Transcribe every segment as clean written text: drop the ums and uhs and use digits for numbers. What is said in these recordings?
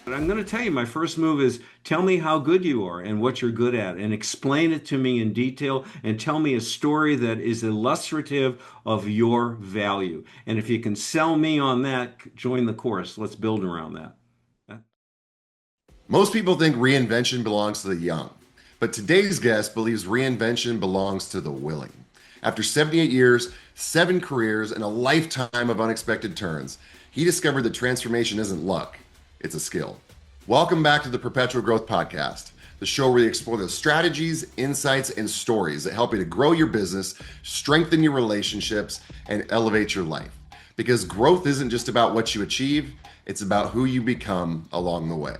But I'm going to tell you, my first move is tell me how good you are and what you're good at, and explain it to me in detail, and tell me a story that is illustrative of your value. And if you can sell me on that, join the course. Let's build around that. Most people think reinvention belongs to the young, but today's guest believes reinvention belongs to the willing. After 78 years, 7 careers, and a lifetime of unexpected turns, he discovered that transformation isn't luck, it's a skill. Welcome back to the Perpetual Growth Podcast, the show where we explore the strategies, insights, and stories that help you to grow your business, strengthen your relationships, and elevate your life. Because growth isn't just about what you achieve, it's about who you become along the way.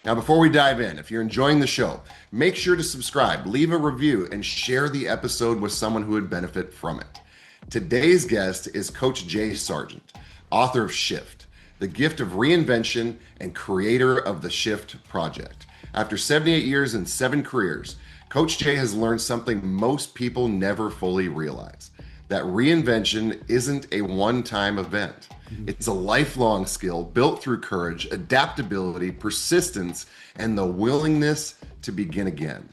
Now, before we dive in, if you're enjoying the show, make sure to subscribe, leave a review, and share the episode with someone who would benefit from it. Today's guest is Coach Jay Sargeant, author of Shift, the Gift of Reinvention, and creator of the Shift Project. After 78 years and 7 careers, Coach Jay has learned something most people never fully realize, that reinvention isn't a one-time event. It's a lifelong skill built through courage, adaptability, persistence, and the willingness to begin again.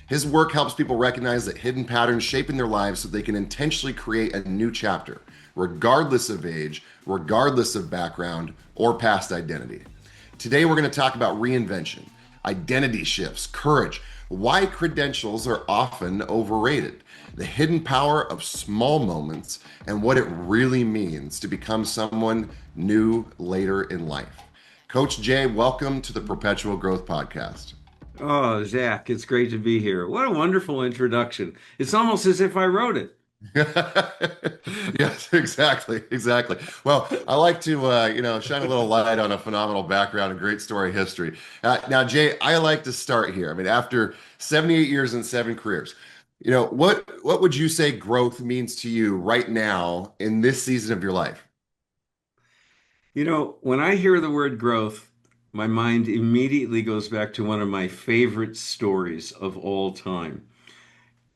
His work helps people recognize that hidden patterns shape in their lives so they can intentionally create a new chapter, regardless of age, regardless of background, or past identity. Today, we're going to talk about reinvention, identity shifts, courage, why credentials are often overrated, the hidden power of small moments, and what it really means to become someone new later in life. Coach Jay, welcome to the Perpetual Growth Podcast. Oh, Zach, it's great to be here. What a wonderful introduction. It's almost as if I wrote it. Yes, exactly. Well, I like to, shine a little light on a phenomenal background and great story history. Now, Jay, I like to start here. I mean, after 78 years and 7 careers, what would you say growth means to you right now in this season of your life? When I hear the word growth, my mind immediately goes back to one of my favorite stories of all time.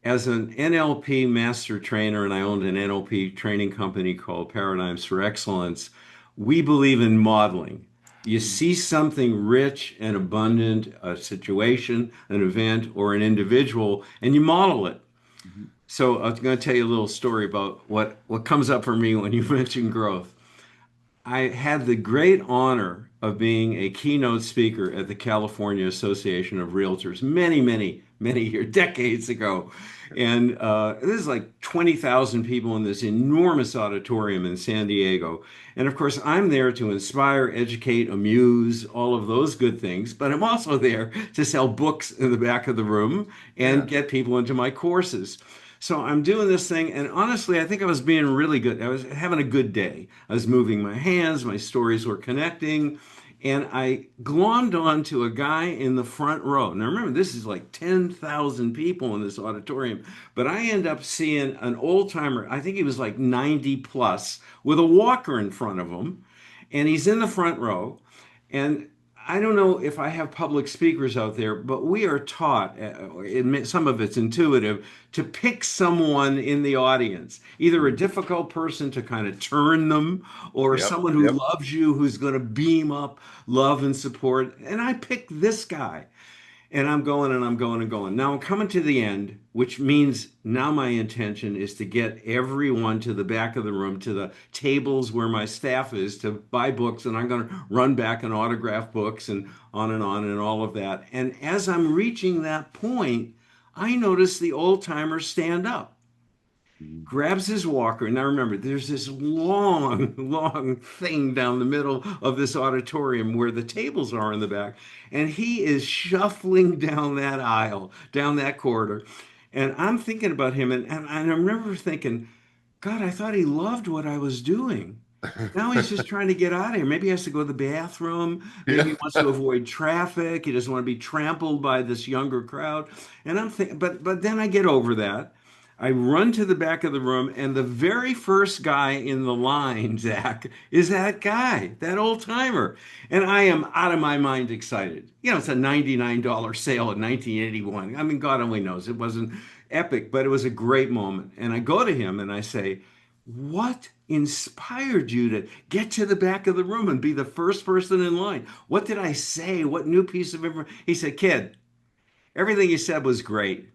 As an NLP master trainer, and I owned an NLP training company called Paradigms for Excellence, we believe in modeling. You see something rich and abundant, a situation, an event, or an individual, and you model it. Mhm. So I'm going to tell you a little story about what comes up for me when you mention growth. I had the great honor of being a keynote speaker at the California Association of Realtors many years, decades ago. And this is like 20,000 people in this enormous auditorium in San Diego. And of course, I'm there to inspire, educate, amuse, all of those good things. But I'm also there to sell books in the back of the room and Yeah. get people into my courses. So I'm doing this thing, and honestly, I think I was being really good. I was having a good day. I was moving my hands, my stories were connecting, and I glommed on to a guy in the front row. Now remember, this is like 10,000 people in this auditorium, but I end up seeing an old timer. I think he was like 90 plus with a walker in front of him, and he's in the front row. And I don't know if I have public speakers out there, but we are taught, some of it's intuitive, to pick someone in the audience, either a difficult person to kind of turn them, or Yep. someone who Yep. loves you, who's going to beam up love and support. And I picked this guy. And I'm going and I'm going and going. Now I'm coming to the end, which means now my intention is to get everyone to the back of the room, to the tables where my staff is, to buy books. And I'm going to run back and autograph books and on and all of that. And as I'm reaching that point, I notice the old timer stand up, grabs his walker. Now remember, there's this long thing down the middle of this auditorium where the tables are in the back. And he is shuffling down that aisle, down that corridor. And I'm thinking about him, and I remember thinking, God, I thought he loved what I was doing. Now he's just trying to get out of here. Maybe he has to go to the bathroom. Maybe Yeah. he wants to avoid traffic. He doesn't want to be trampled by this younger crowd. And I'm thinking, but then I get over that. I run to the back of the room, and the very first guy in the line, Zach, is that guy, that old timer. And I am out of my mind excited. It's a $99 sale in 1981. I mean, God only knows it wasn't epic, but it was a great moment. And I go to him and I say, what inspired you to get to the back of the room and be the first person in line? What did I say? What new piece of information? He said, kid, everything you said was great.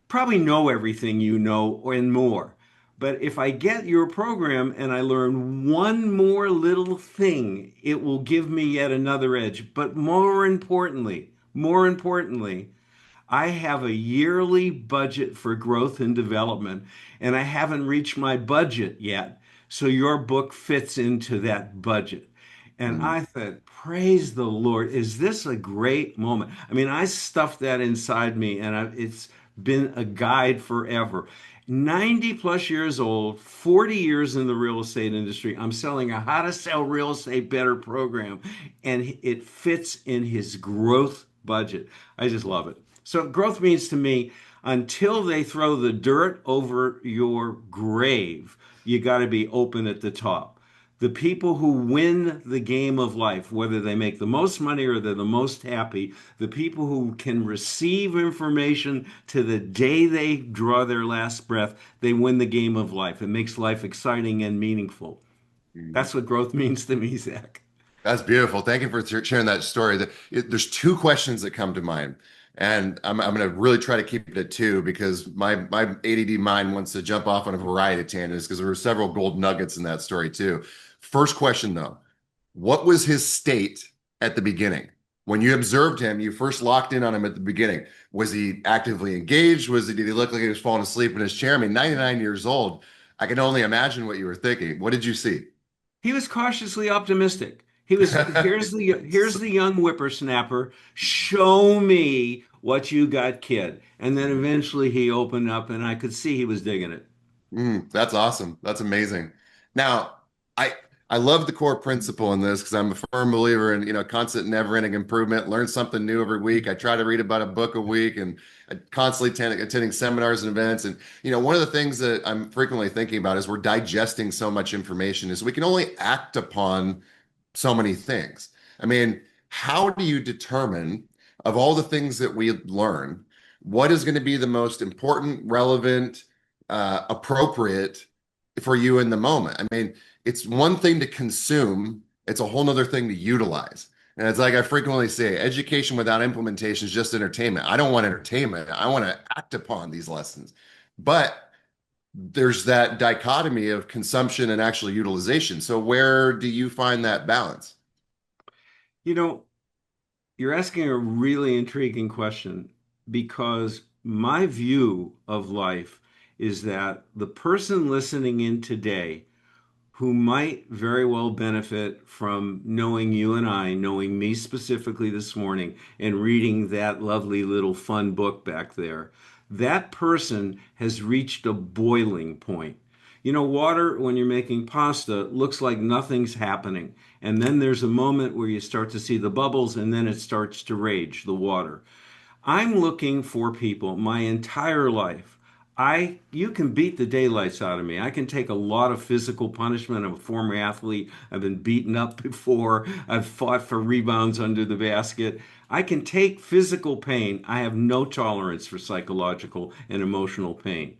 Probably know everything you know and more. But if I get your program and I learn one more little thing, it will give me yet another edge. But more importantly, I have a yearly budget for growth and development, and I haven't reached my budget yet. So your book fits into that budget. And Mm, I thought, praise the Lord. Is this a great moment? I mean, I stuffed that inside me, and it's been a guide forever. 90 plus years old, 40 years in the real estate industry. I'm selling a how to sell real estate better program, and it fits in his growth budget. I just love it. So, growth means to me, until they throw the dirt over your grave, you got to be open at the top. The people who win the game of life, whether they make the most money or they're the most happy, the people who can receive information to the day they draw their last breath, they win the game of life. It makes life exciting and meaningful. mm. That's what growth means to me, Zach. That's beautiful. Thank you for sharing that story. There's two questions that come to mind, and I'm going to really try to keep it at two because my ADD mind wants to jump off on a variety of tangents because there were several gold nuggets in that story too. First question though, what was his state at the beginning? When you observed him, you first locked in on him at the beginning. Was he actively engaged? Did he look like he was falling asleep in his chair? I mean, 99 years old. I can only imagine what you were thinking. What did you see? He was cautiously optimistic. He was here's the young whippersnapper. Show me what you got, kid. And then eventually he opened up, and I could see he was digging it. That's awesome. That's amazing. Now, I I love the core principle in this because I'm a firm believer in, constant never-ending improvement. Learn something new every week. I try to read about a book a week and I constantly attending seminars and events. And, one of the things that I'm frequently thinking about is we're digesting so much information is we can only act upon so many things. I mean, how do you determine of all the things that we learn, what is going to be the most important, relevant, appropriate for you in the moment? I mean, it's one thing to consume, it's a whole nother thing to utilize. And it's like I frequently say, education without implementation is just entertainment. I don't want entertainment. I want to act upon these lessons. But there's that dichotomy of consumption and actual utilization. So where do you find that balance? You know, you're asking a really intriguing question because my view of life is that the person listening in today who might very well benefit from knowing you and I, knowing me specifically this morning, and reading that lovely little fun book back there. That person has reached a boiling point. You know, water, when you're making pasta, looks like nothing's happening. And then there's a moment where you start to see the bubbles, and then it starts to rage, the water. I'm looking for people my entire life. You can beat the daylights out of me. I can take a lot of physical punishment. I'm a former athlete. I've been beaten up before. I've fought for rebounds under the basket. I can take physical pain. I have no tolerance for psychological and emotional pain.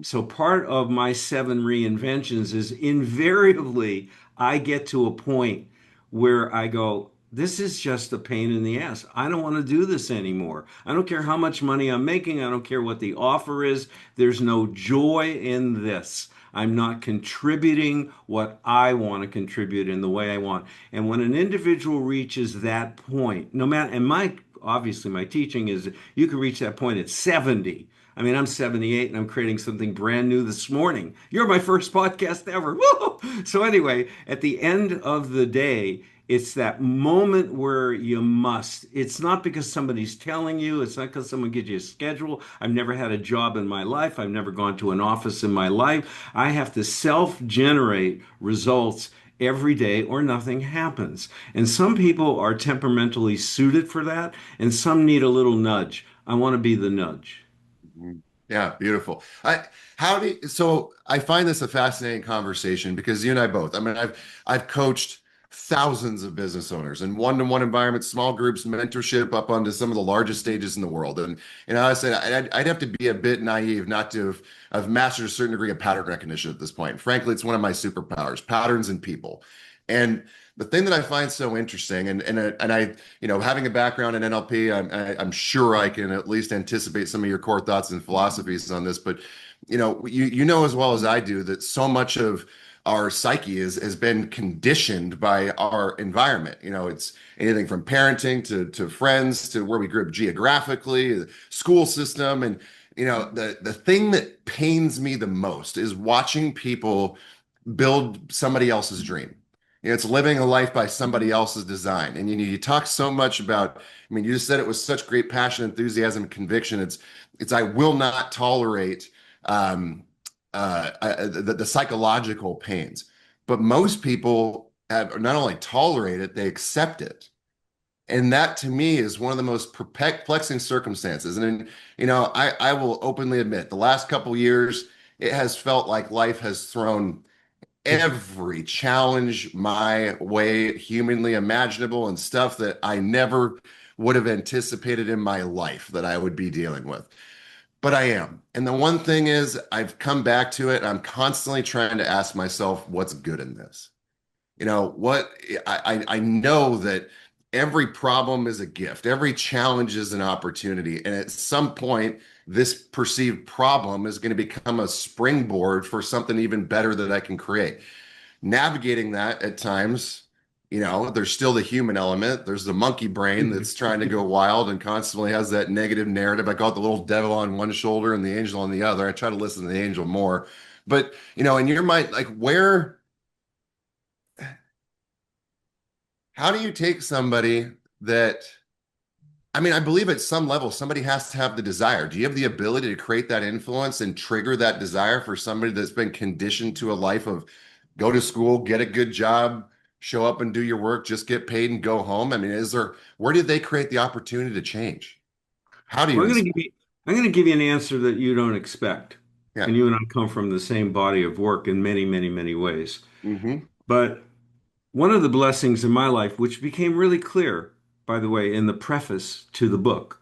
So part of my seven reinventions is invariably I get to a point where I go, this is just a pain in the ass. I don't want to do this anymore. I don't care how much money I'm making. I don't care what the offer is. There's no joy in this. I'm not contributing what I want to contribute in the way I want. And when an individual reaches that point, no matter, and obviously my teaching is you can reach that point at 70. I mean, I'm 78 and I'm creating something brand new this morning. You're my first podcast ever. Woo! So anyway, at the end of the day, it's that moment where you must. It's not because somebody's telling you. It's not because someone gives you a schedule. I've never had a job in my life. I've never gone to an office in my life. I have to self-generate results every day or nothing happens. And some people are temperamentally suited for that, and some need a little nudge. I want to be the nudge. Mhm. Yeah, beautiful. So I find this a fascinating conversation because you and I both. I mean, I've coached thousands of business owners in one-to-one environments, small groups, mentorship up onto some of the largest stages in the world. And I said I'd have to be a bit naive not to have mastered a certain degree of pattern recognition at this point. Frankly, it's one of my superpowers, patterns in people. And the thing that I find so interesting, and I, having a background in NLP, I'm sure I can at least anticipate some of your core thoughts and philosophies on this. But you know as well as I do that so much of our psyche has been conditioned by our environment. It's anything from parenting to friends to where we grew up geographically, the school system. And the thing that pains me the most is watching people build somebody else's dream. It's living a life by somebody else's design. And you talk so much about, I mean, you just said it with such great passion, enthusiasm, and conviction. It's I will not tolerate the psychological pains. But most people have not only tolerate it, they accept it. And that to me is one of the most perplexing circumstances. And I will openly admit the last couple of years, it has felt like life has thrown every challenge my way humanly imaginable and stuff that I never would have anticipated in my life that I would be dealing with. But I am. And the one thing is, I've come back to it. I'm constantly trying to ask myself, what's good in this? What I know that every problem is a gift, every challenge is an opportunity. And at some point, this perceived problem is going to become a springboard for something even better that I can create. Navigating that at times, there's still the human element. There's the monkey brain that's trying to go wild and constantly has that negative narrative. I call it the little devil on one shoulder and the angel on the other. I try to listen to the angel more. But, in your mind, like how do you take somebody that, I mean, I believe at some level, somebody has to have the desire. Do you have the ability to create that influence and trigger that desire for somebody that's been conditioned to a life of go to school, get a good job, show up and do your work, just get paid and go home? I mean, where did they create the opportunity to change? How do you Well, inspire? I'm going to give you an answer that you don't expect. Yeah. And you and I come from the same body of work in many, many, many ways. Hmm. But one of the blessings in my life, which became really clear, by the way, in the preface to the book,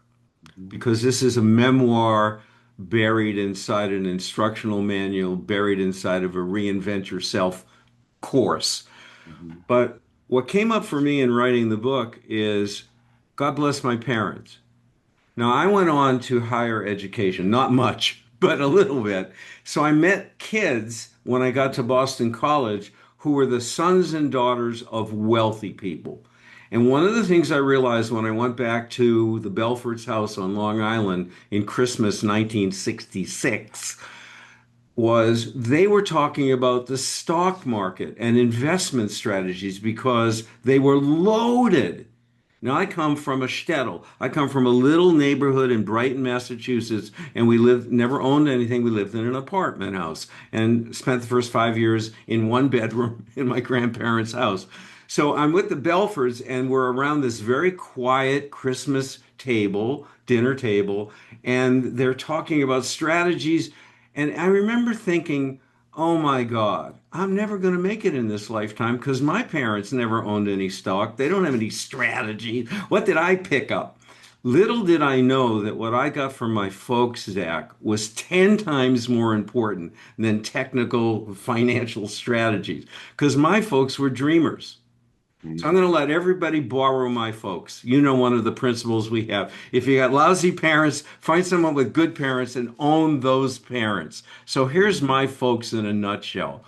because this is a memoir buried inside an instructional manual, buried inside of a Reinvent Yourself course. Hmm. But what came up for me in writing the book is God bless my parents. Now, I went on to higher education, not much, but a little bit. So I met kids when I got to Boston College who were the sons and daughters of wealthy people. And one of the things I realized when I went back to the Belford's house on Long Island in Christmas 1966 was they were talking about the stock market and investment strategies because they were loaded. Now, I come from a shtetl. I come from a little neighborhood in Brighton, Massachusetts, and we lived, never owned anything. We lived in an apartment house and spent the first 5 years in one bedroom in my grandparents' house. So I'm with the Belfords, and we're around this very quiet Christmas table, dinner table, and they're talking about strategies. And I remember thinking, oh my God, I'm never going to make it in this lifetime because my parents never owned any stock. They don't have any strategy. What did I pick up? Little did I know that what I got from my folks, Zach, was 10 times more important than technical financial strategies because my folks were dreamers. So I'm going to let everybody borrow my folks. One of the principles we have. If you got lousy parents, find someone with good parents and own those parents. So here's my folks in a nutshell.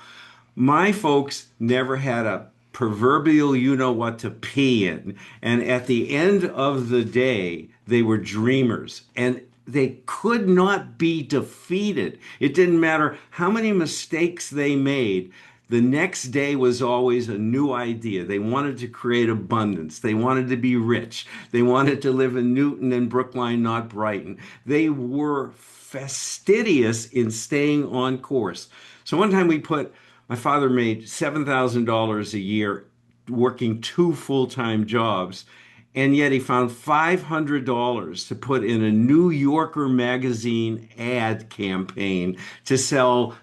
My folks never had a proverbial you know what to pee in. And at the end of the day, they were dreamers. And they could not be defeated. It didn't matter how many mistakes they made. The next day was always a new idea. They wanted to create abundance. They wanted to be rich. They wanted to live in Newton and Brookline, not Brighton. They were fastidious in staying on course. So one time my father made $7,000 a year working two full-time jobs. And yet he found $500 to put in a New Yorker magazine ad campaign to sell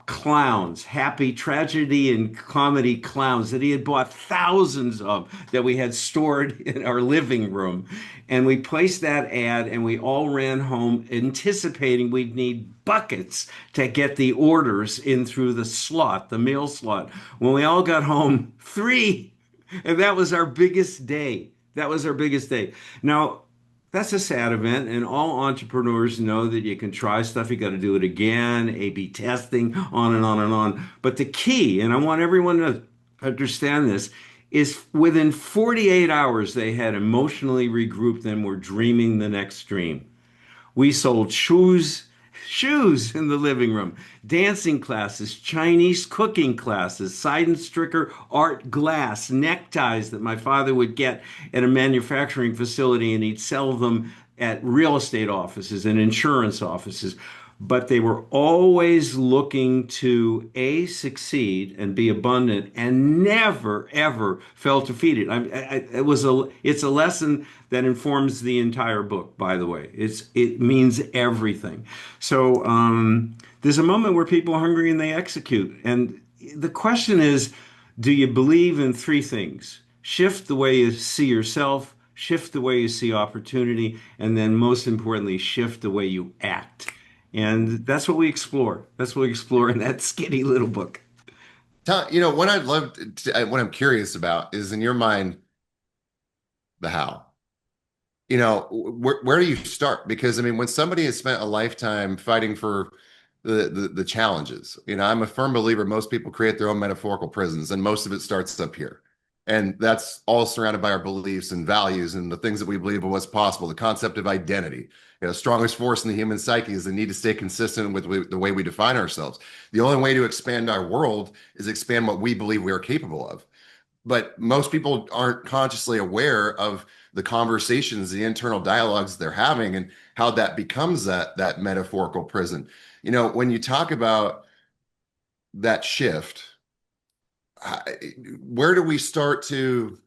clowns, happy tragedy and comedy clowns that he had bought thousands of that we had stored in our living room. And we placed that ad and we all ran home anticipating we'd need buckets to get the orders in through the slot, the mail slot. When we all got home, three. And that was our biggest day. That was our biggest day. Now, that's a sad event, and all entrepreneurs know that you can try stuff, you got to do it again, A/B testing, on and on and on. But the key, and I want everyone to understand this, is within 48 hours they had emotionally regrouped and were dreaming the next dream. We sold shoes in the living room, dancing classes, Chinese cooking classes, side and stricker art glass, neckties that my father would get at a manufacturing facility and he'd sell them at real estate offices and insurance offices. But they were always looking to A, succeed and be abundant and never, ever felt defeated. It's a lesson that informs the entire book, by the way. It means everything. So there's a moment where people are hungry and they execute. And the question is, do you believe in three things? Shift the way you see yourself, shift the way you see opportunity, and then most importantly, shift the way you act. And that's what we explore. That's what we explore in that skinny little book. What what I'm curious about is in your mind, the how. Where do you start? Because I mean, when somebody has spent a lifetime fighting for the challenges, I'm a firm believer most people create their own metaphorical prisons, and most of it starts up here. And that's all surrounded by our beliefs and values and the things that we believe of what's possible, the concept of identity. Strongest force in the human psyche is the need to stay consistent with the way we define ourselves. The only way to expand our world is expand what we believe we are capable of. But most people aren't consciously aware of the conversations, the internal dialogues they're having, and how that becomes that metaphorical prison. When you talk about that shift, where do we start to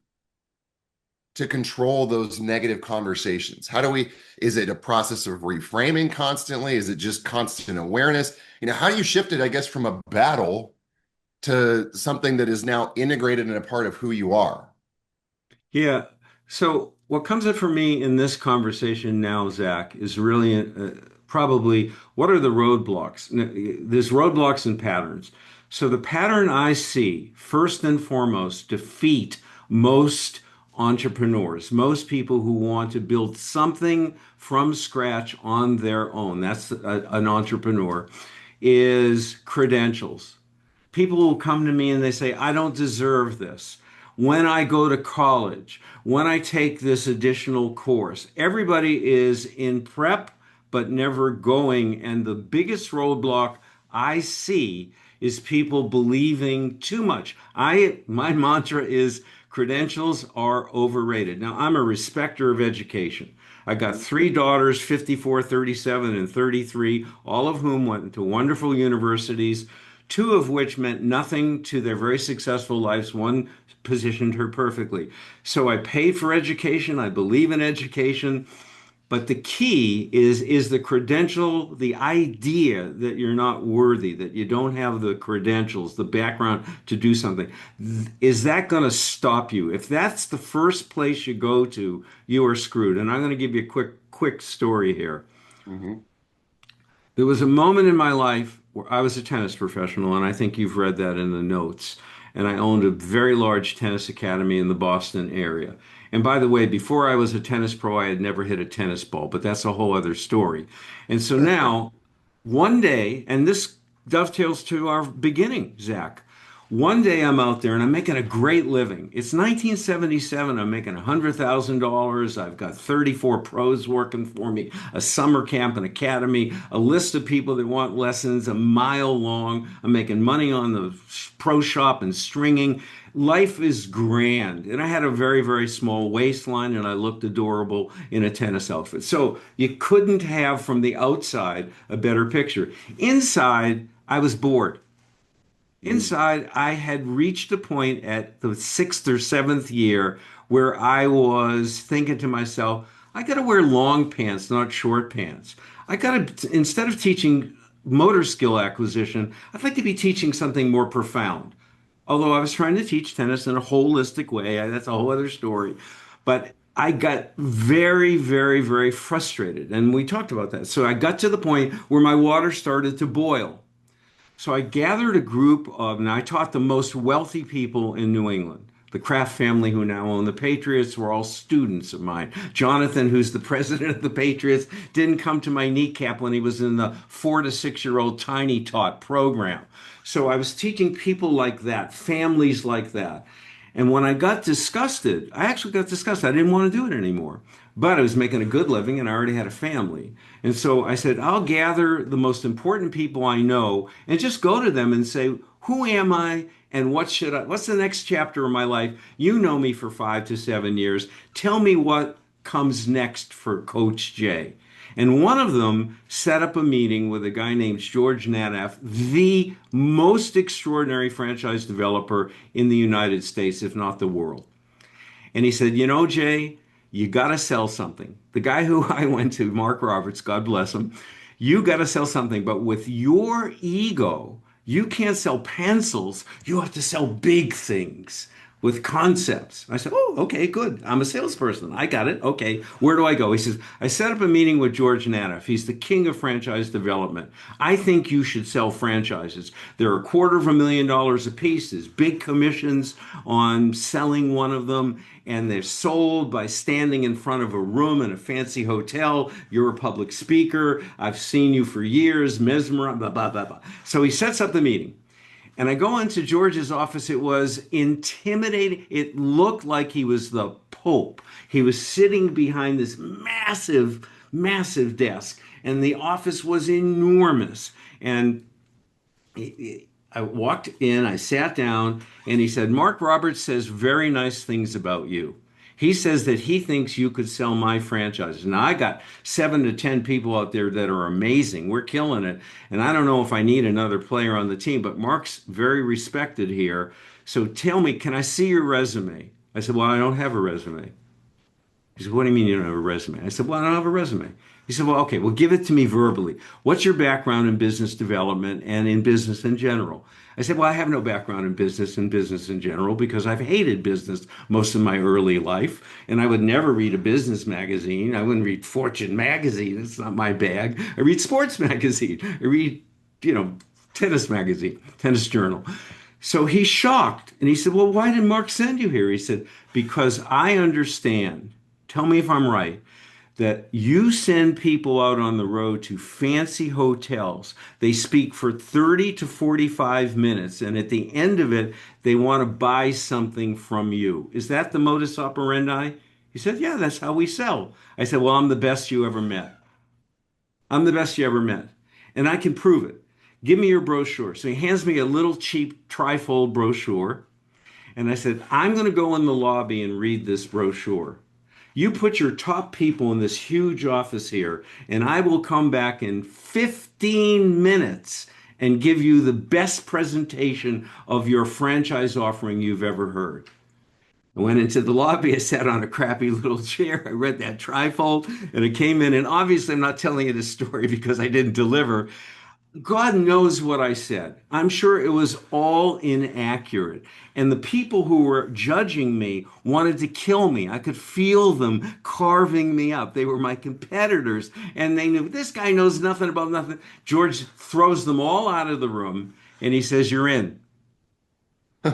control those negative conversations? Is it a process of reframing constantly? Is it just constant awareness? How do you shift it, I guess, from a battle to something that is now integrated and a part of who you are? Yeah. So what comes up for me in this conversation now, Zach, is really probably what are the roadblocks? There's roadblocks and patterns. So the pattern I see, first and foremost, defeat most entrepreneurs, most people who want to build something from scratch on their own. That's an entrepreneur, is credentials. People will come to me and they say, I don't deserve this. When I go to college, when I take this additional course, everybody is in prep but never going. And the biggest roadblock I see is people believing too much. My mantra is credentials are overrated. Now, I'm a respecter of education. I got three daughters, 54, 37, and 33, all of whom went to wonderful universities, two of which meant nothing to their very successful lives. One positioned her perfectly. So I paid for education. I believe in education. But the key is the credential, the idea that you're not worthy, that you don't have the credentials, the background to do something. Is that going to stop you? If that's the first place you go to, you are screwed. And I'm going to give you a quick story here. Hmm. There was a moment in my life where I was a tennis professional, and I think you've read that in the notes. And I owned a very large tennis academy in the Boston area. And by the way, before I was a tennis pro, I had never hit a tennis ball, but that's a whole other story. And so now, one day, and this dovetails to our beginning, Zach. One day I'm out there and I'm making a great living. It's 1977. I'm making $100,000. I've got 34 pros working for me, a summer camp, an academy, a list of people that want lessons a mile long. I'm making money on the pro shop and stringing. Life is grand. And I had a very, very small waistline and I looked adorable in a tennis outfit. So you couldn't have from the outside a better picture. Inside, I was bored. Inside, I had reached a point at the sixth or seventh year where I was thinking to myself, I got to wear long pants, not short pants. I got to, instead of teaching motor skill acquisition. I'd like to be teaching something more profound. Although I was trying to teach tennis in a holistic way, that's a whole other story. But I got very, very, very frustrated. And we talked about that. So I got to the point where my water started to boil. So I gathered a group of, and I taught the most wealthy people in New England. The Kraft family, who now own the Patriots, were all students of mine. Jonathan, who's the president of the Patriots, didn't come to my kneecap when he was in the 4 to 6 year old tiny tot program. So I was teaching people like that, families like that. And when I got disgusted, I actually got disgusted. I didn't want to do it anymore. But I was making a good living and I already had a family. And so I said, I'll gather the most important people I know and just go to them and say, who am I and what's the next chapter of my life? You know me for 5 to 7 years. Tell me what comes next for Coach Jay. And one of them set up a meeting with a guy named George Nadaff, the most extraordinary franchise developer in the United States, if not the world. And he said, Jay, you got to sell something. The guy who I went to, Mark Roberts, God bless him, you got to sell something. But with your ego, you can't sell pencils. You have to sell big things with concepts. I said, oh, okay, good. I'm a salesperson. I got it. Okay, where do I go? He says, I set up a meeting with George Nadaff. He's the king of franchise development. I think you should sell franchises. They're $250,000 a piece. There's big commissions on selling one of them, and they're sold by standing in front of a room in a fancy hotel. You're a public speaker. I've seen you for years, mesmerized, blah, blah, blah, blah. So he sets up the meeting. And I go into George's office. It was intimidating. It looked like he was the Pope. He was sitting behind this massive, massive desk, and the office was enormous. And I walked in, I sat down, and he said, Mark Roberts says very nice things about you. He says that he thinks you could sell my franchises. Now, I got 7 to 10 people out there that are amazing. We're killing it. And I don't know if I need another player on the team, but Mark's very respected here. So tell me, can I see your resume? I said, well, I don't have a resume. He said, what do you mean you don't have a resume? I said, well, I don't have a resume. He said, well, okay, well, give it to me verbally. What's your background in business development and in business in general? I said, well, I have no background in business and business in general because I've hated business most of my early life. And I would never read a business magazine. I wouldn't read Fortune magazine. It's not my bag. I read sports magazine. I read, tennis magazine, tennis journal. So he's shocked. And he said, well, why did Mark send you here? He said, because I understand, tell me if I'm right, that you send people out on the road to fancy hotels. They speak for 30 to 45 minutes, and at the end of it, they want to buy something from you. Is that the modus operandi? He said, yeah, that's how we sell. I said, well, I'm the best you ever met. I'm the best you ever met. And I can prove it. Give me your brochure. So he hands me a little cheap trifold brochure. And I said, I'm going to go in the lobby and read this brochure. You put your top people in this huge office here, and I will come back in 15 minutes and give you the best presentation of your franchise offering you've ever heard. I went into the lobby. I sat on a crappy little chair. I read that trifold, and I came in. And obviously, I'm not telling you this story because I didn't deliver. God knows what I said. I'm sure it was all inaccurate. And the people who were judging me wanted to kill me. I could feel them carving me up. They were my competitors, and they knew this guy knows nothing about nothing. George throws them all out of the room, and he says, you're in.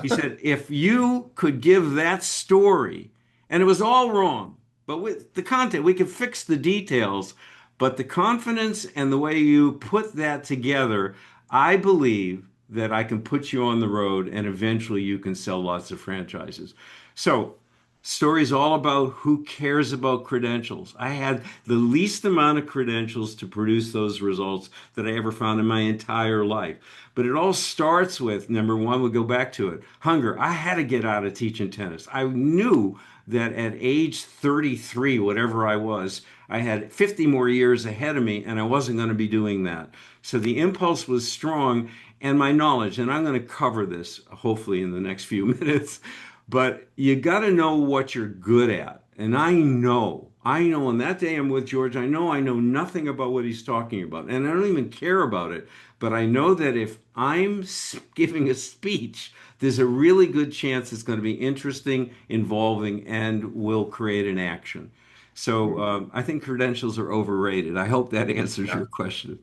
He said, if you could give that story, and it was all wrong, but with the content, we could fix the details. But the confidence and the way you put that together, I believe that I can put you on the road and eventually you can sell lots of franchises. So, story's all about who cares about credentials. I had the least amount of credentials to produce those results that I ever found in my entire life. But it all starts with, number one, we'll go back to it, hunger. I had to get out of teaching tennis. I knew that at age 33, whatever I was, I had 50 more years ahead of me, and I wasn't going to be doing that. So the impulse was strong, and my knowledge, and I'm going to cover this hopefully in the next few minutes, but you got to know what you're good at. And I know on that day I'm with George, I know nothing about what he's talking about, and I don't even care about it. But I know that if giving a speech, there's a really good chance it's going to be interesting, involving, and will create an action. So I think credentials are overrated. I hope that answers Yeah. your question.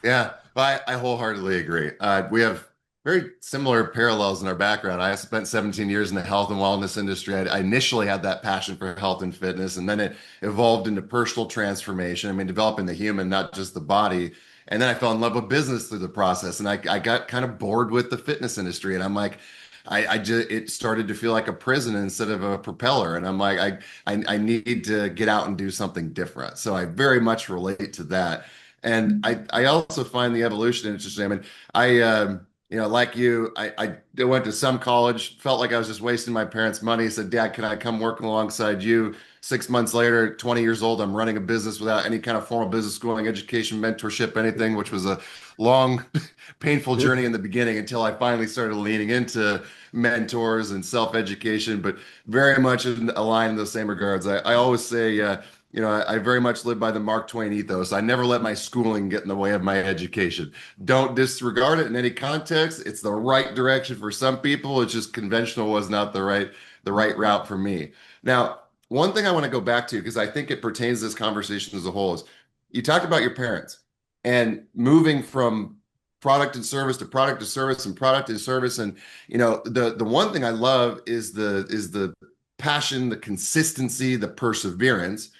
Yeah, well, I wholeheartedly agree. We have very similar parallels in our background. I spent 17 years in the health and wellness industry. I initially had that passion for health and fitness, and then it evolved into personal transformation. I mean, developing the human, not just the body. And then I fell in love with business through the process, and I got kind of bored with the fitness industry. And I'm like, I just it started to feel like a prison instead of a propeller. And I'm like, I need to get out and do something different. So I very much relate to that. And I also find the evolution interesting. I mean, like you, I went to some college, felt like I was just wasting my parents' money. Said, Dad, can I come work alongside you? 6 months later, 20 years old, I'm running a business without any kind of formal business schooling, education, mentorship, anything, which was a long, painful journey in the beginning until I finally started leaning into mentors and self-education, but very much aligned in those same regards. I always say, I very much live by the Mark Twain ethos. I never let my schooling get in the way of my education. Don't disregard it in any context. It's the right direction for some people. It's just conventional was not the right route for me. Now, one thing I want to go back to, because I think it pertains to this conversation as a whole, is you talked about your parents and moving from product and service to product to service and product to service. And the one thing I love is the passion, the consistency, the perseverance.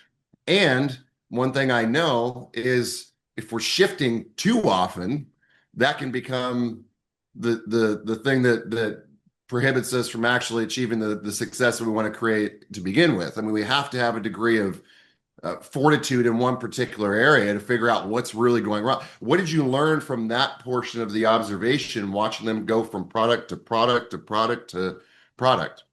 And one thing I know is if we're shifting too often, that can become the thing that prohibits us from actually achieving the success that we want to create to begin with. I mean, we have to have a degree of fortitude in one particular area to figure out what's really going wrong. What did you learn from that portion of the observation, watching them go from product to product to product to product?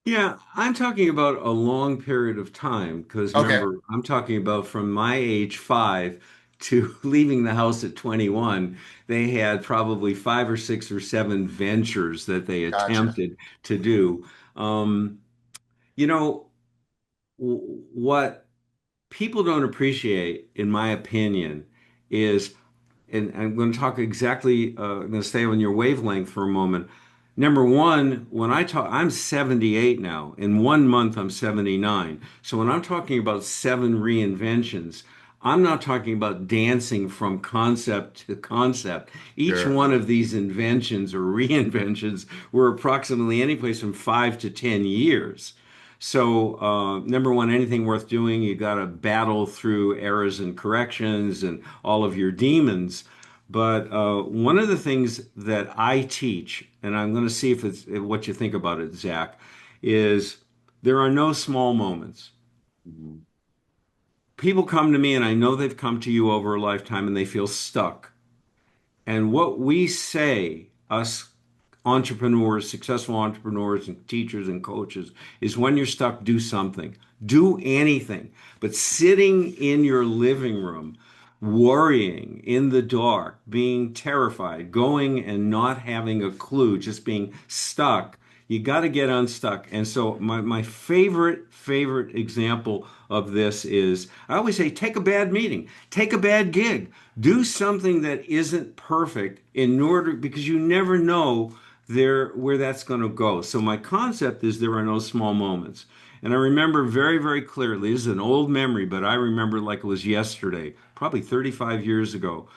Yeah, I'm talking about a long period of time because Okay, remember, I'm talking about from my age 5 to leaving the house at 21. They had probably 5 or 6 or 7 ventures that they gotcha. attempted to do. Um, you know, what people don't appreciate, in my opinion, is, and I'm going to talk exactly, I'm going to stay on your wavelength for a moment. Number one, when I talk, I'm 78 now. In 1 month, I'm 79. So when I'm talking about 7 reinventions, I'm not talking about dancing from concept to concept. Each Sure. one of these inventions or reinventions were approximately any place from 5 to 10 years. So, number one, anything worth doing, you got to battle through errors and corrections and all of your demons. But one of the things that I teach, and I'm going to see if it's what you think about it, Zach, is there are no small moments. Mhm. People come to me, and I know they've come to you over a lifetime, and they feel stuck. And what we say, us entrepreneurs, successful entrepreneurs, and teachers and coaches, is when you're stuck, do something. Do anything. But sitting in your living room, worrying in the dark, being terrified, going and not having a clue, just being stuck, you got to get unstuck. And so my favorite example of this is I always say take a bad meeting, take a bad gig, do something that isn't perfect in order because you never know there where that's going to go. So my concept is there are no small moments. And I remember very clearly, this is an old memory, but I remember like it was yesterday, probably 35 years ago.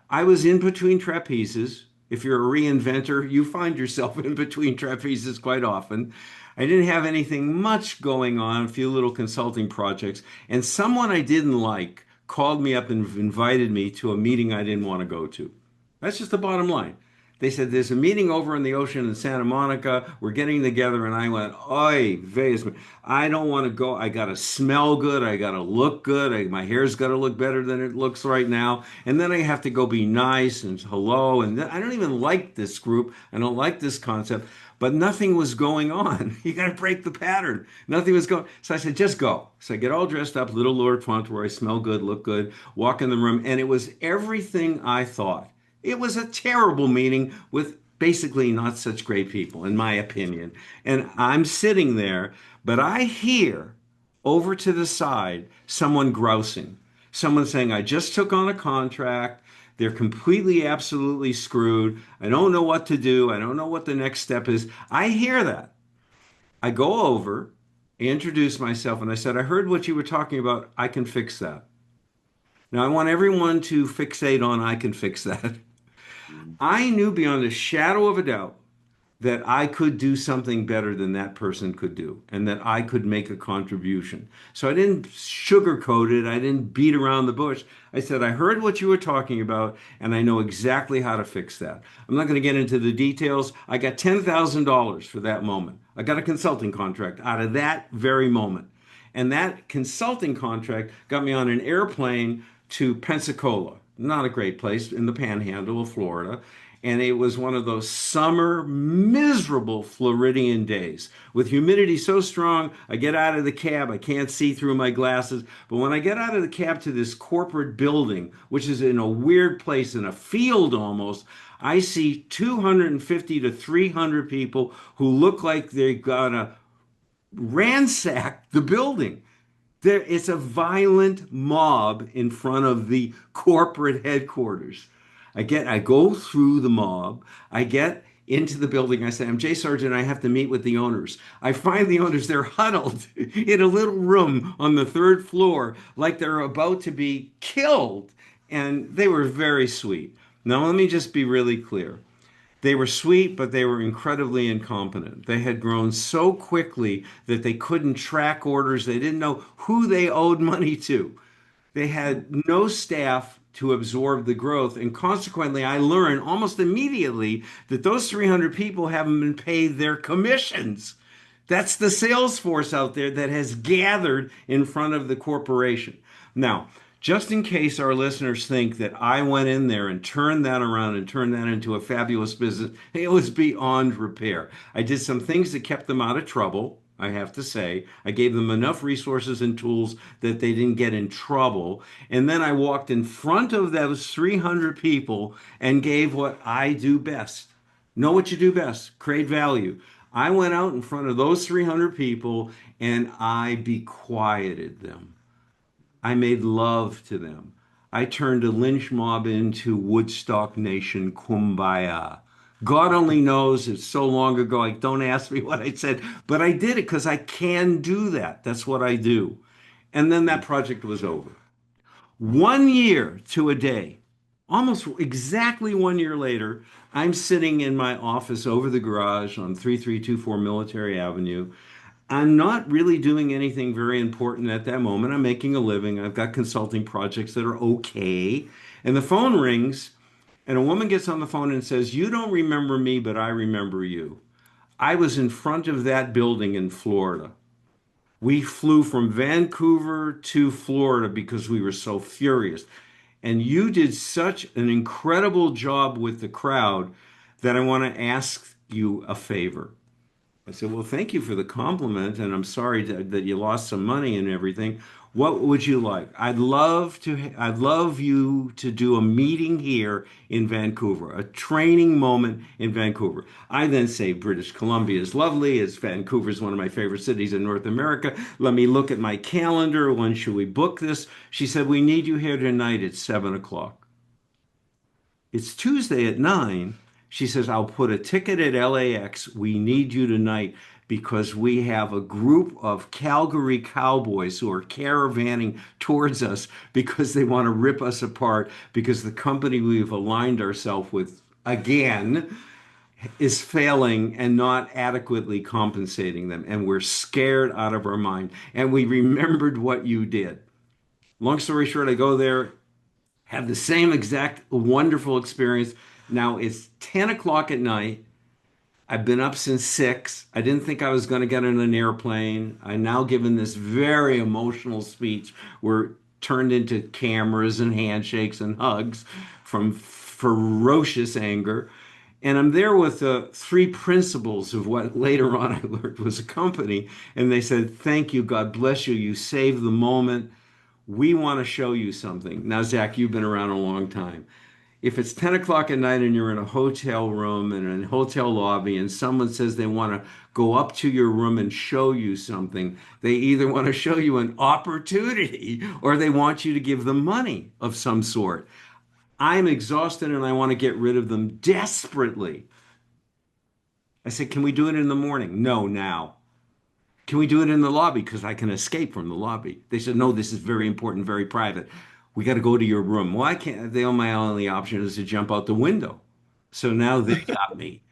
I was in between trapezes. If you're a reinventor, you find yourself in between trapezes quite often. I didn't have anything much going on, a few little consulting projects, and someone I didn't like called me up and invited me to a meeting I didn't want to go to. That's just the bottom line. They said, there's a meeting over in the ocean in Santa Monica. We're getting together. And I went, Oy, veyes. I don't want to go. I got to smell good. I got to look good. My hair's got to look better than it looks right now. And then I have to go be nice and hello. And I don't even like this group. I don't like this concept. But nothing was going on. You got to break the pattern. Nothing was going. So I said, just go. So I get all dressed up, little Lord Fauntleroy, smell good, look good, walk in the room. And it was everything I thought. It was a terrible meeting with basically not such great people, in my opinion. And I'm sitting there, but I hear over to the side someone grousing, someone saying, I just took on a contract. They're completely, absolutely screwed. I don't know what to do. I don't know what the next step is. I hear that. I go over, introduce myself, and I said, I heard what you were talking about. I can fix that. Now, I want everyone to fixate on I can fix that. I knew beyond a shadow of a doubt that I could do something better than that person could do and that I could make a contribution. So I didn't sugarcoat it. I didn't beat around the bush. I said, I heard what you were talking about and I know exactly how to fix that. I'm not going to get into the details. I got $10,000 for that moment. I got a consulting contract out of that very moment. And that consulting contract got me on an airplane to Pensacola, not a great place in the panhandle of Florida. And it was one of those summer, miserable Floridian days with humidity so strong. I get out of the cab, I can't see through my glasses. But when I get out of the cab to this corporate building, which is in a weird place, in a field almost, I see 250 to 300 people who look like they're gonna ransack the building. It's a violent mob in front of the corporate headquarters. I go through the mob. I get into the building. I say, I'm Jay Sargeant. I have to meet with the owners. I find the owners. They're huddled in a little room on the third floor, like they're about to be killed. And they were very sweet. Now, let me just be really clear. They were sweet, but they were incredibly incompetent. They had grown so quickly that they couldn't track orders. They didn't know who they owed money to. They had no staff to absorb the growth. And consequently, I learned almost immediately that those 300 people haven't been paid their commissions. That's the sales force out there that has gathered in front of the corporation. Now, just in case our listeners think that I went in there and turned that around and turned that into a fabulous business, it was beyond repair. I did some things that kept them out of trouble, I have to say. I gave them enough resources and tools that they didn't get in trouble. And then I walked in front of those 300 people and gave what I do best. Know what you do best, create value. I went out in front of those 300 people and I bequieted them. I made love to them. I turned a lynch mob into Woodstock Nation kumbaya. God only knows it's so long ago. Like, don't ask me what I said, but I did it because I can do that. That's what I do. And then that project was over. 1 year to a day, almost exactly 1 year later, I'm sitting in my office over the garage on 3324 Military Avenue. I'm not really doing anything very important at that moment. I'm making a living. I've got consulting projects that are okay. And the phone rings, and a woman gets on the phone and says, You don't remember me, but I remember you. I was in front of that building in Florida. We flew from Vancouver to Florida because we were so furious. And you did such an incredible job with the crowd that I want to ask you a favor. I said, Well, thank you for the compliment, and I'm sorry that you lost some money and everything. What would you like? I'd love you to do a meeting here in Vancouver, a training moment in Vancouver. I then say British Columbia is lovely. Vancouver is one of my favorite cities in North America. Let me look at my calendar. When should we book this? She said, We need you here tonight at 7 o'clock. It's Tuesday at 9. She says, I'll put a ticket at LAX. We need you tonight because we have a group of Calgary cowboys who are caravanning towards us because they want to rip us apart because the company we've aligned ourselves with again is failing and not adequately compensating them. And we're scared out of our mind. And we remembered what you did. Long story short, I go there, have the same exact wonderful experience. Now it's 10 o'clock at night. I've been up since 6. I didn't think I was going to get on an airplane. I now given this very emotional speech. We're turned into cameras and handshakes and hugs from ferocious anger. And I'm there with the 3 principals of what later on I learned was a company. And they said, Thank you. God bless you. You saved the moment. We want to show you something. Now, Zach, you've been around a long time. if it's 10 o'clock at night and you're in a hotel room and a hotel lobby and someone says they want to go up to your room and show you something, they either want to show you an opportunity or they want you to give them money of some sort. I'm exhausted and I want to get rid of them desperately. I said, can we do it in the morning? No, now. Can we do it in the lobby? Because I can escape from the lobby. They said, no, this is very important, very private. We got to go to your room. Well, I can't. My only option is to jump out the window. So now they got me.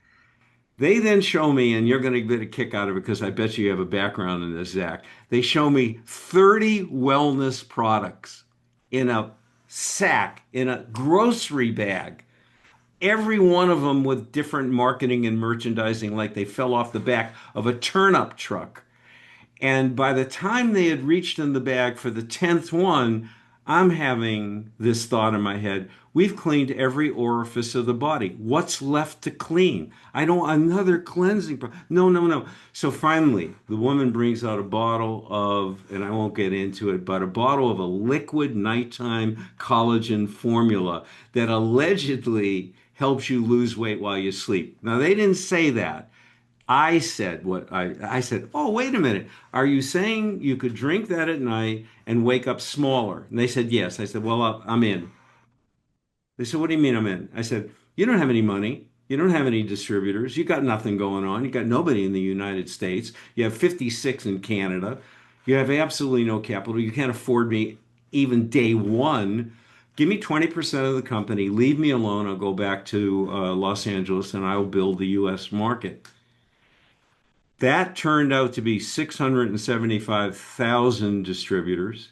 They then show me, and you're going to get a kick out of it because I bet you have a background in this, Zach. They show me 30 wellness products in a sack, in a grocery bag. Every one of them with different marketing and merchandising, like they fell off the back of a turnip truck. And by the time they had reached in the bag for the 10th one, I'm having this thought in my head. We've cleaned every orifice of the body. What's left to clean? I don't, another cleansing. No, no, no. So finally, the woman brings out a bottle of, and I won't get into it, but a bottle of a liquid nighttime collagen formula that allegedly helps you lose weight while you sleep. Now, they didn't say that. I said, oh, wait a minute. Are you saying you could drink that at night and wake up smaller? And they said, yes. I said, well, I'm in. They said, what do you mean I'm in? I said, you don't have any money. You don't have any distributors. You got nothing going on. You got nobody in the United States. You have 56 in Canada. You have absolutely no capital. You can't afford me even day one. Give me 20% of the company. Leave me alone. I'll go back to Los Angeles and I will build the US market. That turned out to be 675,000 distributors,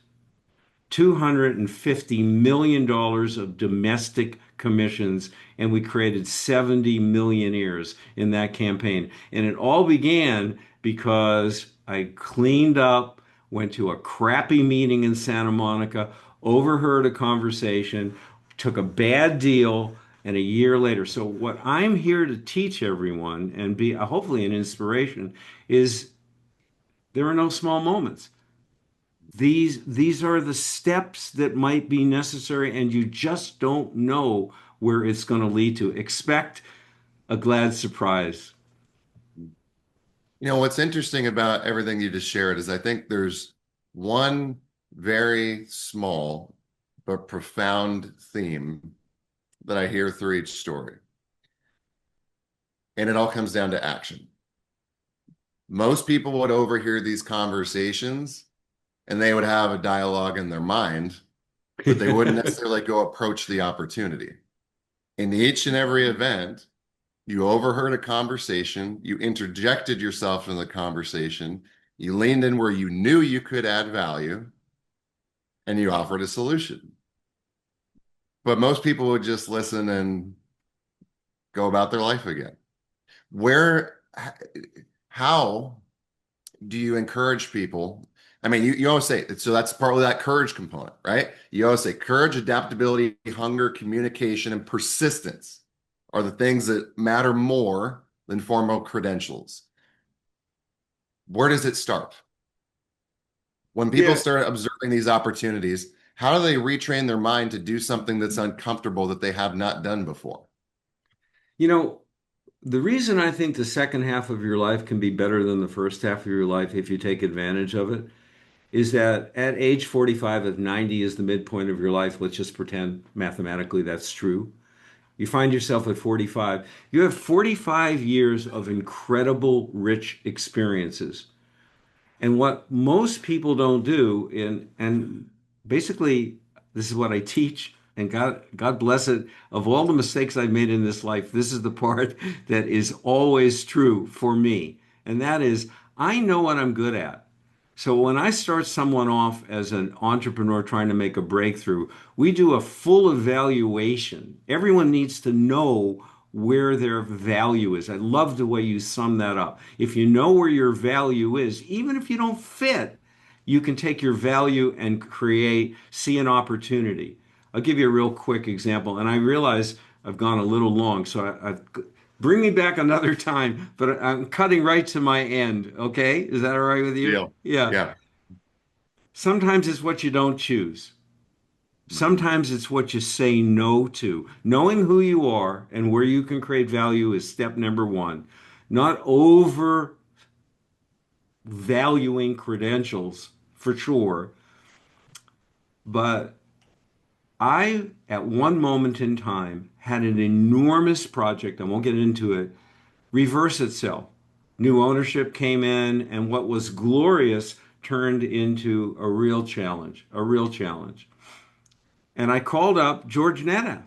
$250 million of domestic commissions, and we created 70 millionaires in that campaign. And it all began because I cleaned up, went to a crappy meeting in Santa Monica, overheard a conversation, took a bad deal, and a year later. So, what I'm here to teach everyone and be hopefully an inspiration is there are no small moments. These are the steps that might be necessary, and you just don't know where it's going to lead to. Expect a glad surprise. You know, what's interesting about everything you just shared is I think there's one very small but profound theme that I hear through each story. And it all comes down to action. Most people would overhear these conversations and they would have a dialogue in their mind, but they wouldn't necessarily go approach the opportunity. In each and every event, you overheard a conversation, you interjected yourself in the conversation, you leaned in where you knew you could add value, and you offered a solution. But most people would just listen and go about their life again. Where, how do you encourage people? I mean, you always say, so that's partly that courage component, right? You always say courage, adaptability, hunger, communication, and persistence are the things that matter more than formal credentials. Where does it start? When people Yeah, start observing these opportunities, how do they retrain their mind to do something that's uncomfortable that they have not done before? you know, the reason I think the second half of your life can be better than the first half of your life if you take advantage of it is that at age 45, if 90 is the midpoint of your life, let's just pretend mathematically that's true. You find yourself at 45. You have 45 years of incredible, rich experiences. And what most people don't do, and basically this is what I teach, and God bless it, of all the mistakes I've made in this life, this is the part that is always true for me. And that is I know what I'm good at. So when I start someone off as an entrepreneur trying to make a breakthrough, we do a full evaluation. Everyone needs to know where their value is. I love the way you sum that up. If you know where your value is, even if you don't fit, you can take your value and see an opportunity. I'll give you a real quick example, and I realize I've gone a little long, so bring me back another time, but I'm cutting right to my end. Okay? Is that all right with you? Deal. Yeah. Yeah. Sometimes it's what you don't choose. Sometimes it's what you say no to. Knowing who you are and where you can create value is step number one. Not overvaluing credentials for sure, but I, at one moment in time, had an enormous project. I won't get into it reverse itself. New ownership came in, and what was glorious turned into a real challenge, a real challenge. And I called up George Nadav,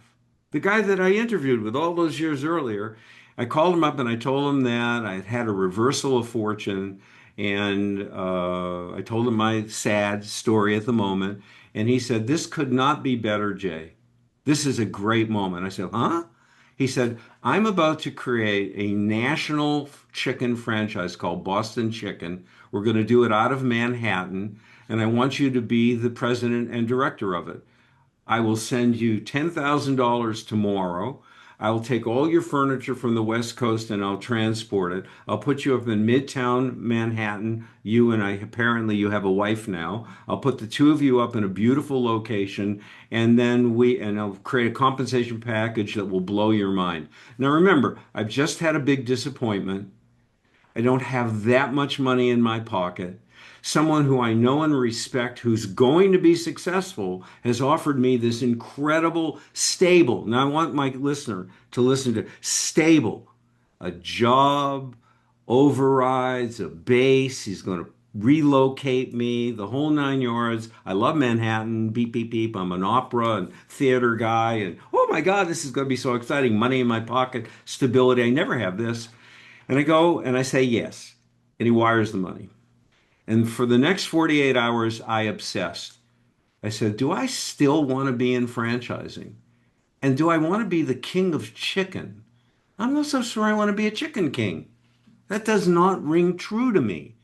the guy that I interviewed with all those years earlier. I called him up and I told him that I had had a reversal of fortune. And I told him my sad story at the moment. And he said, "This could not be better, Jay. This is a great moment." I said, "Huh?" He said, "I'm about to create a national chicken franchise called Boston Chicken. We're going to do it out of Manhattan. And I want you to be the president and director of it. I will send you $10,000 tomorrow. I will take all your furniture from the West Coast and I'll transport it. I'll put you up in Midtown Manhattan. You and I, apparently you have a wife now. I'll put the two of you up in a beautiful location and I'll create a compensation package that will blow your mind." Now remember, I've just had a big disappointment. I don't have that much money in my pocket. Someone who I know and respect who's going to be successful has offered me this incredible, stable. Now, I want my listener to listen to stable, a job, overrides, a base. He's going to relocate me, the whole nine yards. I love Manhattan. Beep, beep, beep. I'm an opera and theater guy. And oh my God, this is going to be so exciting. Money in my pocket, stability. I never have this. And I go and I say yes. And he wires the money. And for the next 48 hours, I obsessed. I said, do I still want to be in franchising? And do I want to be the king of chicken? I'm not so sure I want to be a chicken king. That does not ring true to me.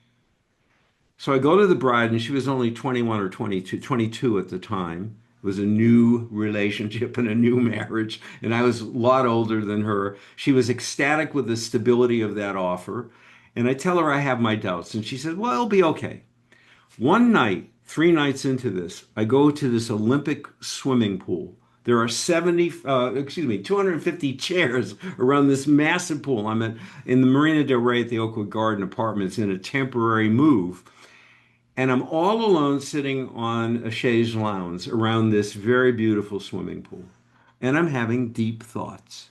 So I go to the bride, and she was only 21 or 22 at the time. It was a new relationship and a new marriage, and I was a lot older than her. She was ecstatic with the stability of that offer. And I tell her I have my doubts, and she said, "Well, it'll be okay." One night, 3 nights into this, I go to this Olympic swimming pool. There are 250 chairs around this massive pool. In the Marina Del Rey at the Oakwood Garden Apartments in a temporary move. And I'm all alone sitting on a chaise lounge around this very beautiful swimming pool. And I'm having deep thoughts.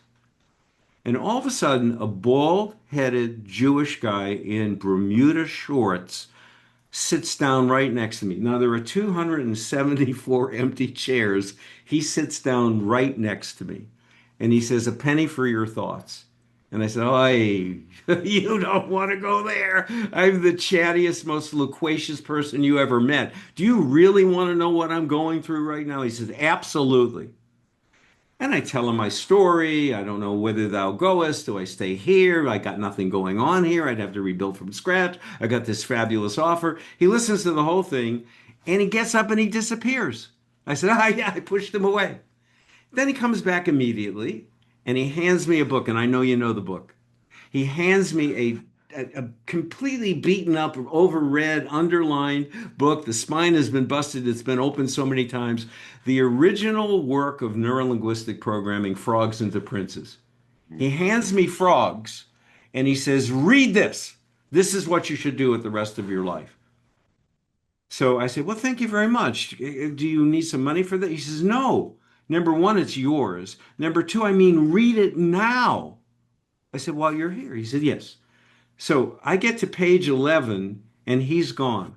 And all of a sudden, a bald-headed Jewish guy in Bermuda shorts sits down right next to me. Now, there are 274 empty chairs. He sits down right next to me. And he says, "A penny for your thoughts." And I said, "Oh, you don't want to go there. I'm the chattiest, most loquacious person you ever met. Do you really want to know what I'm going through right now?" He says, "Absolutely." And I tell him my story. I don't know whither thou goest. Do I stay here? I got nothing going on here. I'd have to rebuild from scratch. I got this fabulous offer. He listens to the whole thing and he gets up and he disappears. I said, "Ah, yeah," I pushed him away. Then he comes back immediately and he hands me a book. And I know you know the book. He hands me a completely beaten up, overread, underlined book. The spine has been busted. It's been opened so many times. The original work of neurolinguistic programming, Frogs into Princes. He hands me Frogs and he says, "Read this. This is what you should do with the rest of your life." So I said, "Well, thank you very much. Do you need some money for that?" He says, "No. Number one, it's yours. Number two, I mean, read it now." I said, "While you're here." He said, "Yes." So I get to page 11 and he's gone.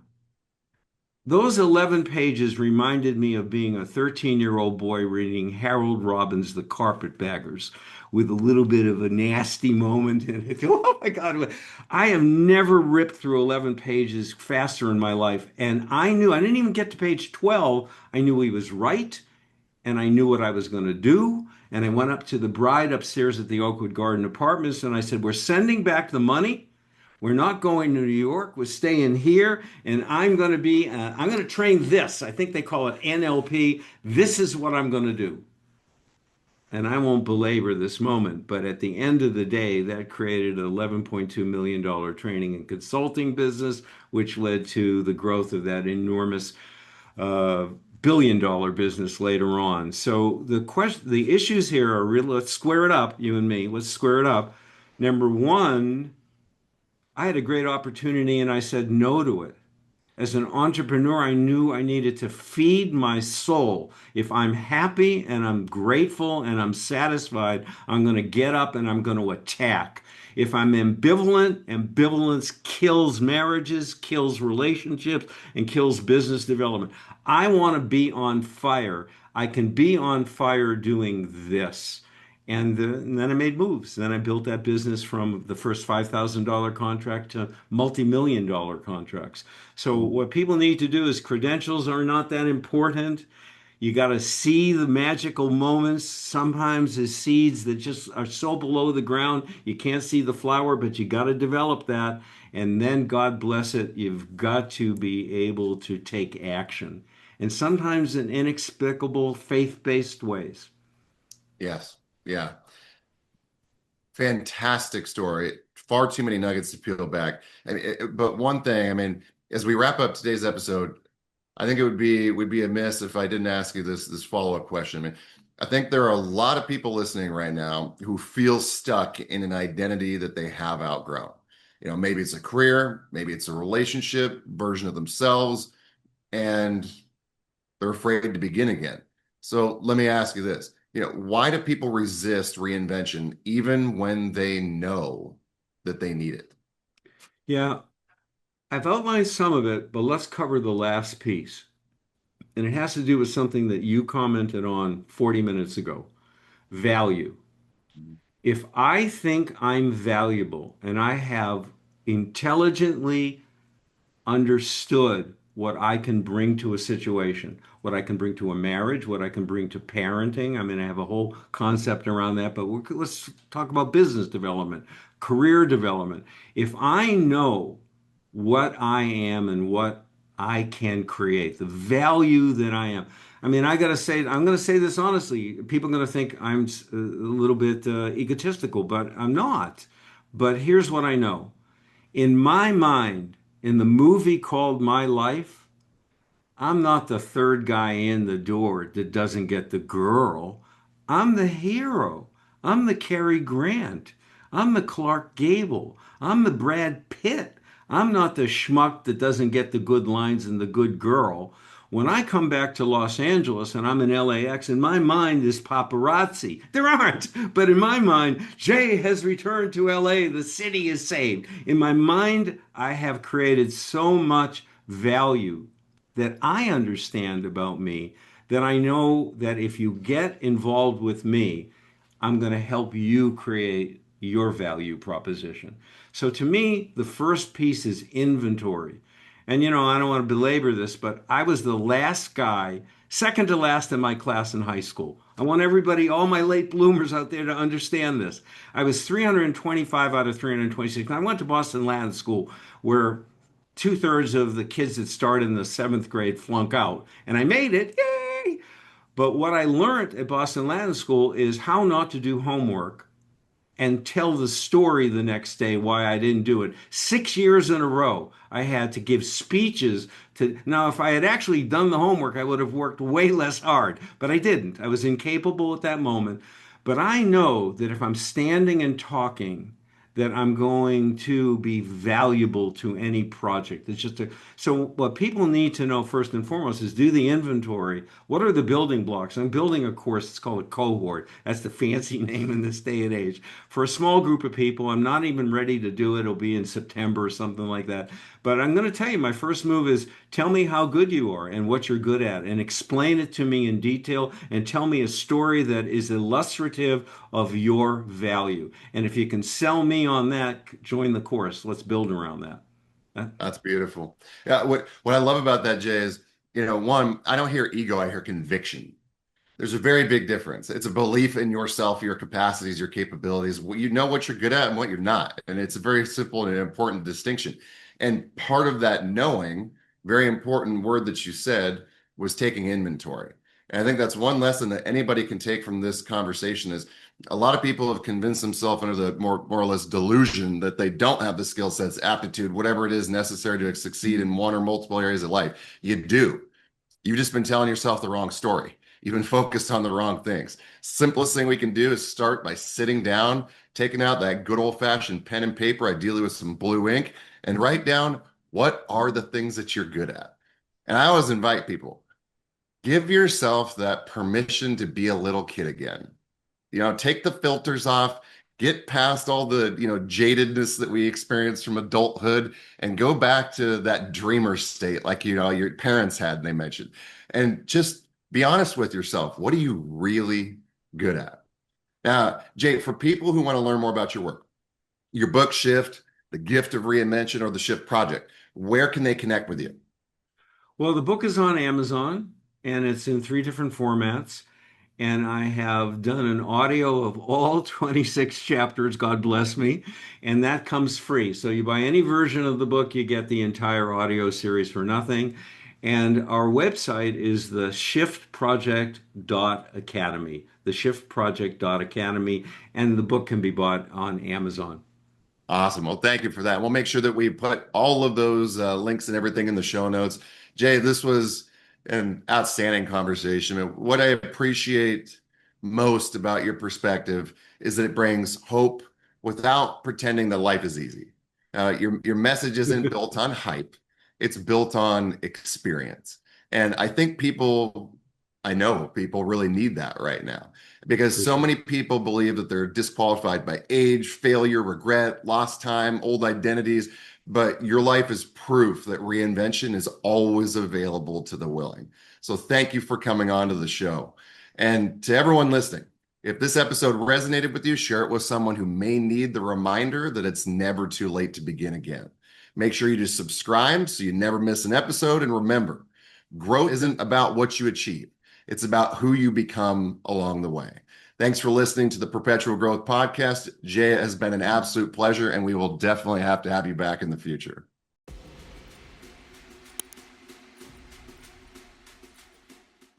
Those 11 pages reminded me of being a 13-year-old boy reading Harold Robbins' The Carpetbaggers with a little bit of a nasty moment in it. Oh my God. I have never ripped through 11 pages faster in my life. And I knew, I didn't even get to page 12. I knew he was right and I knew what I was going to do. And I went up to the bride upstairs at the Oakwood Garden Apartments and I said, "We're sending back the money. We're not going to New York. We're staying here, and I'm going to train this. I think they call it NLP. This is what I'm going to do." And I won't belabor this moment, but at the end of the day, that created an $11.2 million training and consulting business, which led to the growth of that enormous uh, billion-dollar business later on. So the issues here are real. Let's square it up, you and me. Let's square it up. Number one, I had a great opportunity and I said no to it. As an entrepreneur, I knew I needed to feed my soul. If I'm happy and I'm grateful and I'm satisfied, I'm going to get up and I'm going to attack. If I'm ambivalent, ambivalence kills marriages, kills relationships, and kills business development. I want to be on fire. I can be on fire doing this. And then I made moves. Then I built that business from the first $5,000 contract to multi-million dollar contracts. So what people need to do is credentials are not that important. You got to see the magical moments. Sometimes the seeds that just are so below the ground, you can't see the flower, but you got to develop that. And then God bless it, you've got to be able to take action. And sometimes in inexplicable faith-based ways. Yes. Yeah. Fantastic story. Far too many nuggets to peel back. But one thing, I mean, as we wrap up today's episode, I think it would be amiss if I didn't ask you this follow-up question. I mean, I think there are a lot of people listening right now who feel stuck in an identity that they have outgrown. Maybe it's a career, maybe it's a relationship, version of themselves, and they're afraid to begin again. So let me ask you this. Why do people resist reinvention even when they know that they need it? Yeah, I've outlined some of it, but let's cover the last piece. And it has to do with something that you commented on 40 minutes ago, value. If I think I'm valuable and I have intelligently understood what I can bring to a situation, what I can bring to a marriage, what I can bring to parenting. I mean, I have a whole concept around that, but let's talk about business development, career development. If I know what I am and what I can create, the value that I am. I mean, I got to say, I'm going to say this honestly. People are going to think I'm a little bit egotistical, but I'm not. But here's what I know. In my mind, in the movie called My Life, I'm not the third guy in the door that doesn't get the girl. I'm the hero. I'm the Cary Grant. I'm the Clark Gable. I'm the Brad Pitt. I'm not the schmuck that doesn't get the good lines and the good girl. When I come back to Los Angeles and I'm in LAX, in my mind is paparazzi. There aren't, but in my mind, Jay has returned to LA. The city is saved. In my mind, I have created so much value that I understand about me that I know that if you get involved with me, I'm going to help you create your value proposition. So to me, the first piece is inventory. And I don't want to belabor this, but I was the last guy, second to last in my class in high school. I want everybody, all my late bloomers out there to understand this. I was 325 out of 326. And I went to Boston Latin School where two-thirds of the kids that start in the seventh grade flunk out. And I made it. Yay! But what I learned at Boston Latin School is how not to do homework and tell the story the next day why I didn't do it. 6 years in a row, I had to give speeches to. Now, if I had actually done the homework, I would have worked way less hard, but I didn't. I was incapable at that moment. But I know that if I'm standing and talking, that I'm going to be valuable to any project. It's just so what people need to know first and foremost is do the inventory. What are the building blocks? I'm building a course, it's called a cohort. That's the fancy name in this day and age. For a small group of people, I'm not even ready to do it. It'll be in September or something like that. But I'm going to tell you, my first move is tell me how good you are and what you're good at and explain it to me in detail and tell me a story that is illustrative of your value. And if you can sell me on that, join the course. Let's build around that. That's beautiful. Yeah, what I love about that, Jay, is, one, I don't hear ego, I hear conviction. There's a very big difference. It's a belief in yourself, your capacities, your capabilities. You know what you're good at and what you're not. And it's a very simple and important distinction. And part of that knowing, very important word that you said, was taking inventory. And I think that's one lesson that anybody can take from this conversation is a lot of people have convinced themselves under the more or less delusion that they don't have the skill sets, aptitude, whatever it is necessary to succeed in one or multiple areas of life. You do. You've just been telling yourself the wrong story. You've been focused on the wrong things. Simplest thing we can do is start by sitting down, taking out that good old-fashioned pen and paper, ideally with some blue ink, and write down what are the things that you're good at. And I always invite people, give yourself that permission to be a little kid again. Take the filters off, get past all the, jadedness that we experience from adulthood and go back to that dreamer state like, your parents had, and they mentioned, and just be honest with yourself. What are you really good at? Now, Jay, for people who want to learn more about your work, your book Shift, the Gift of Reinvention, or the Shift Project, where can they connect with you? Well, the book is on Amazon and it's in three different formats. And I have done an audio of all 26 chapters, God bless me, and that comes free. So you buy any version of the book, you get the entire audio series for nothing. And our website is the shiftproject.academy, the shiftproject.academy, and the book can be bought on Amazon. Awesome. Well, thank you for that. We'll make sure that we put all of those links and everything in the show notes. Jay, this was an outstanding conversation. And what I appreciate most about your perspective is that it brings hope without pretending that life is easy. Your message isn't built on hype, it's built on experience. And I know people really need that right now because For so sure. many people believe that they're disqualified by age, failure, regret, lost time, old identities. But your life is proof that reinvention is always available to the willing. So thank you for coming on to the show. And to everyone listening, if this episode resonated with you, share it with someone who may need the reminder that it's never too late to begin again. Make sure you just subscribe so you never miss an episode. And remember, growth isn't about what you achieve. It's about who you become along the way. Thanks for listening to the Perpetual Growth Podcast. Jay, it has been an absolute pleasure, and we will definitely have to have you back in the future.